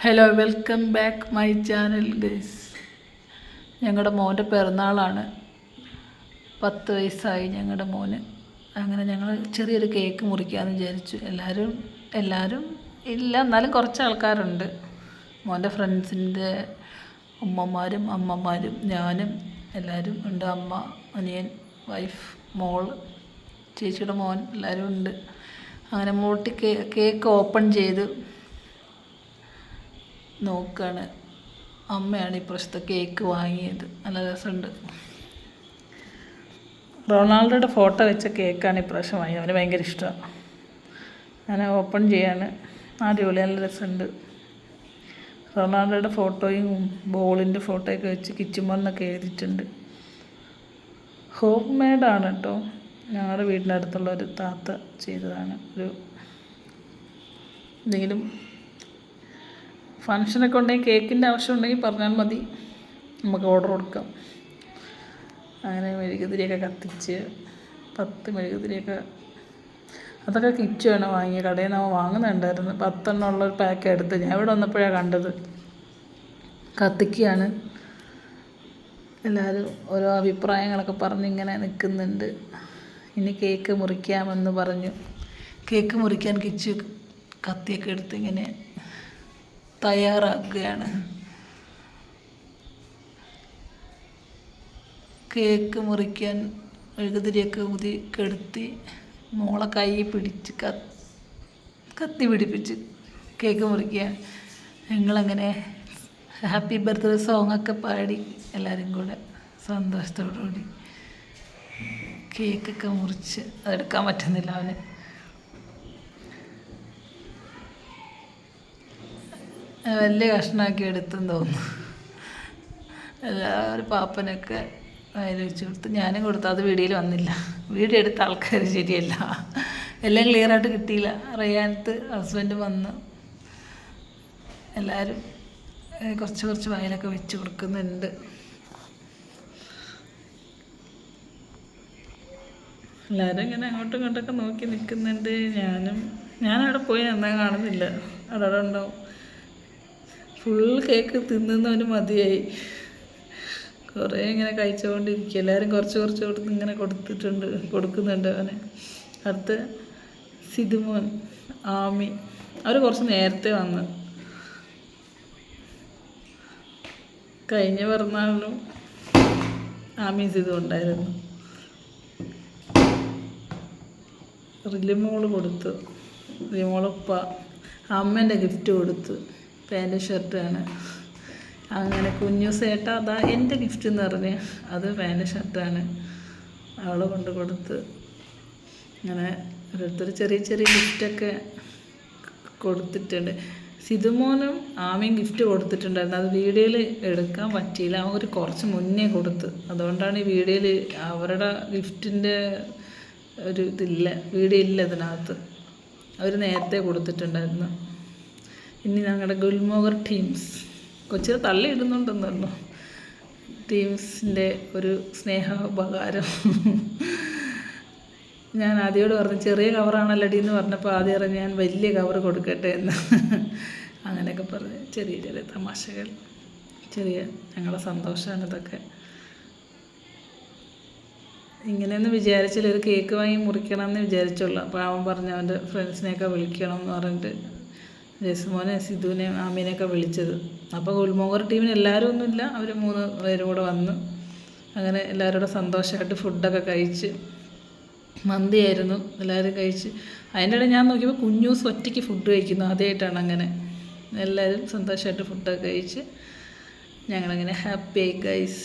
Hello, welcome back my channel guys. ഞങ്ങളുടെ മോൻ്റെ പിറന്നാളാണ്. 10 വയസ്സായി ഞങ്ങളുടെ മോന്. അങ്ങനെ ഞങ്ങൾ ചെറിയൊരു കേക്ക് മുറിക്കാമെന്ന് വിചാരിച്ചു. എല്ലാവരും ഇല്ല, എന്നാലും കുറച്ച് ആൾക്കാരുണ്ട്. മോൻ്റെ ഫ്രണ്ട്സിൻ്റെ ഉമ്മമാരും അമ്മമാരും ഞാനും എല്ലാവരും ഉണ്ട്. അമ്മ, അനിയൻ, വൈഫ്, മോൾ, ചേച്ചിയുടെ മോൻ എല്ലാവരും ഉണ്ട്. അങ്ങനെ കേക്ക് ഓപ്പൺ ചെയ്ത് നോക്കുകയാണ്. അമ്മയാണ് ഇപ്രാവശ്യത്തെ കേക്ക് വാങ്ങിയത്. നല്ല രസമുണ്ട്. റൊണാൾഡോയുടെ ഫോട്ടോ വെച്ച കേക്കാണ് ഇപ്രാവശ്യം വാങ്ങിയത്. അവന് ഭയങ്കര ഇഷ്ടമാണ്. ഞാൻ ഓപ്പൺ ചെയ്യാണ്. അടിപൊളി, നല്ല രസമുണ്ട്. റൊണാൾഡോയുടെ ഫോട്ടോയും ബോളിൻ്റെ ഫോട്ടോയൊക്കെ വെച്ച് കിച്ചുമോൻ എന്നൊക്കെ എഴുതിയിട്ടുണ്ട്. ഹോം മെയ്ഡാണ് കേട്ടോ. ഞങ്ങളുടെ വീടിൻ്റെ അടുത്തുള്ള ഒരു താത്ത ചെയ്തതാണ്. എന്തെങ്കിലും ഫങ്ഷനൊക്കെ ഉണ്ടെങ്കിൽ, കേക്കിൻ്റെ ആവശ്യം ഉണ്ടെങ്കിൽ പറഞ്ഞാൽ മതി, നമുക്ക് ഓർഡർ കൊടുക്കാം. അങ്ങനെ മെഴുകുതിരിയൊക്കെ കത്തിച്ച് 10 മെഴുകുതിരിയൊക്കെ, അതൊക്കെ കിച്ചുവാണ് വാങ്ങിയ കടയിൽ നിന്ന് വാങ്ങുന്നുണ്ടായിരുന്നു. 10 എണ്ണം ഉള്ളൊരു പാക്ക് എടുത്ത് ഞാൻ ഇവിടെ വന്നപ്പോഴാണ് കണ്ടത്. കത്തിക്കുകയാണ്. എല്ലാവരും ഓരോ അഭിപ്രായങ്ങളൊക്കെ പറഞ്ഞിങ്ങനെ നിൽക്കുന്നുണ്ട്. ഇനി കേക്ക് മുറിക്കാമെന്ന് പറഞ്ഞു. കേക്ക് മുറിക്കാൻ കിച്ചു കത്തിയൊക്കെ എടുത്ത് ഇങ്ങനെ തയ്യാറാക്കുകയാണ്. കേക്ക് മുറിക്കാൻ മെഴുകുതിരിയൊക്കെ ഊതി കെടുത്തി മോളെ കൈ പിടിച്ച് കത്തി പിടിപ്പിച്ച് കേക്ക് മുറിക്കുക. ഞങ്ങളങ്ങനെ ഹാപ്പി ബർത്ത്ഡേ സോങ്ങൊക്കെ പാടി എല്ലാവരും കൂടെ സന്തോഷത്തോടുകൂടി കേക്കൊക്കെ മുറിച്ച്. അതെടുക്കാൻ പറ്റുന്നില്ല അവന്. വലിയ കഷ്ണമാക്കി എടുത്തെന്ന് തോന്നുന്നു. എല്ലാവരും പാപ്പനൊക്കെ അതിൽ വെച്ച് കൊടുത്ത്, ഞാനും കൊടുത്തു. അത് വീഡിയോയിൽ വന്നില്ല. വീഡിയോ എടുത്ത ആൾക്കാർ ശരിയല്ല, എല്ലാം ക്ലിയറായിട്ട് കിട്ടിയില്ല. റയാനത്ത് ഹസ്ബൻഡ് വന്ന് എല്ലാവരും കുറച്ച് വായിലൊക്കെ വെച്ച് കൊടുക്കുന്നുണ്ട്. എല്ലാവരും ഇങ്ങനെ അങ്ങോട്ടും ഇങ്ങോട്ടൊക്കെ നോക്കി നിൽക്കുന്നുണ്ട്. ഞാനവിടെ പോയി എന്നാ കാണുന്നില്ല. അവിടെ ഉണ്ടാവും. ഫുൾ കേക്ക് തിന്നുന്നവന് മതിയായി. കുറേ ഇങ്ങനെ കഴിച്ചുകൊണ്ടിരിക്കുക. എല്ലാവരും കുറച്ച് കൊടുത്ത് ഇങ്ങനെ കൊടുക്കുന്നുണ്ട് അവന്. അടുത്ത് സിതുമോൻ, ആമി, അവർ കുറച്ച് നേരത്തെ വന്ന്. കഴിഞ്ഞ പിറന്നാളിലും ആമി സിതു ഉണ്ടായിരുന്നു. റിലിമോള് കൊടുത്തു. റിലിമോളുപ്പ അമ്മേൻ്റെ ഗിഫ്റ്റ് കൊടുത്തു. പാൻറ്റും ഷർട്ടാണ്. അങ്ങനെ കുഞ്ഞു സേട്ട അതാ എൻ്റെ ഗിഫ്റ്റ് എന്ന് പറഞ്ഞ് അത് പാൻറ്റും ഷർട്ടാണ്. അവൾ കൊടുത്ത്. അങ്ങനെ ഓരോരുത്തർ ചെറിയ ഗിഫ്റ്റൊക്കെ കൊടുത്തിട്ടുണ്ട്. സിതുമോനും ആമയും ഗിഫ്റ്റ് കൊടുത്തിട്ടുണ്ടായിരുന്നു. അത് വീഡിയോയിൽ എടുക്കാൻ പറ്റിയില്ല. അവർ കുറച്ച് മുന്നേ കൊടുത്ത്. അതുകൊണ്ടാണ് ഈ വീഡിയോയിൽ അവരുടെ ഗിഫ്റ്റിൻ്റെ ഒരു ഇതില്ല, വീഡിയോ ഇല്ല ഇതിനകത്ത്. അവർ നേരത്തെ കൊടുത്തിട്ടുണ്ടായിരുന്നു. ഇനി ഞങ്ങളുടെ ഗുൽമോഹർ ടീംസ് കൊച്ചിനെ തള്ളിയിടുന്നുണ്ടെന്ന് പറഞ്ഞു. ടീംസിൻ്റെ ഒരു സ്നേഹോപകാരം. ഞാൻ ആദ്യമോട് പറഞ്ഞു ചെറിയ കവറാണല്ലടി എന്ന് പറഞ്ഞപ്പോൾ ആദ്യം പറഞ്ഞു ഞാൻ വലിയ കവർ കൊടുക്കട്ടെ എന്ന്. അങ്ങനെയൊക്കെ പറഞ്ഞ് ചെറിയ തമാശകൾ, ഞങ്ങളുടെ സന്തോഷമാണ് ഇതൊക്കെ. ഇങ്ങനെയൊന്നും വിചാരിച്ചില്ല. ഒരു കേക്ക് വാങ്ങി മുറിക്കണം എന്ന് വിചാരിച്ചുള്ളൂ. അപ്പോൾ അവൻ പറഞ്ഞു അവൻ്റെ ഫ്രണ്ട്സിനെയൊക്കെ വിളിക്കണം എന്ന് പറഞ്ഞിട്ട് ജസ്മോനെ, സിധുവിനെ, ആമീനെയൊക്കെ വിളിച്ചത്. അപ്പോൾ ഗുൽമോഹർ ടീമിന് എല്ലാവരും ഒന്നുമില്ല, അവർ 3 പേരും കൂടെ വന്ന്. അങ്ങനെ എല്ലാവരും കൂടെ സന്തോഷമായിട്ട് ഫുഡൊക്കെ കഴിച്ച്. മന്തിയായിരുന്നു, എല്ലാവരും കഴിച്ച്. അതിൻ്റെ ഇടയിൽ ഞാൻ നോക്കിയപ്പോൾ കുഞ്ഞൂസ് ഒറ്റയ്ക്ക് ഫുഡ് കഴിക്കുന്നു. ആദ്യമായിട്ടാണ് അങ്ങനെ. എല്ലാവരും സന്തോഷമായിട്ട് ഫുഡൊക്കെ കഴിച്ച് ഞങ്ങളങ്ങനെ ഹാപ്പി ആയി ഗൈസ്.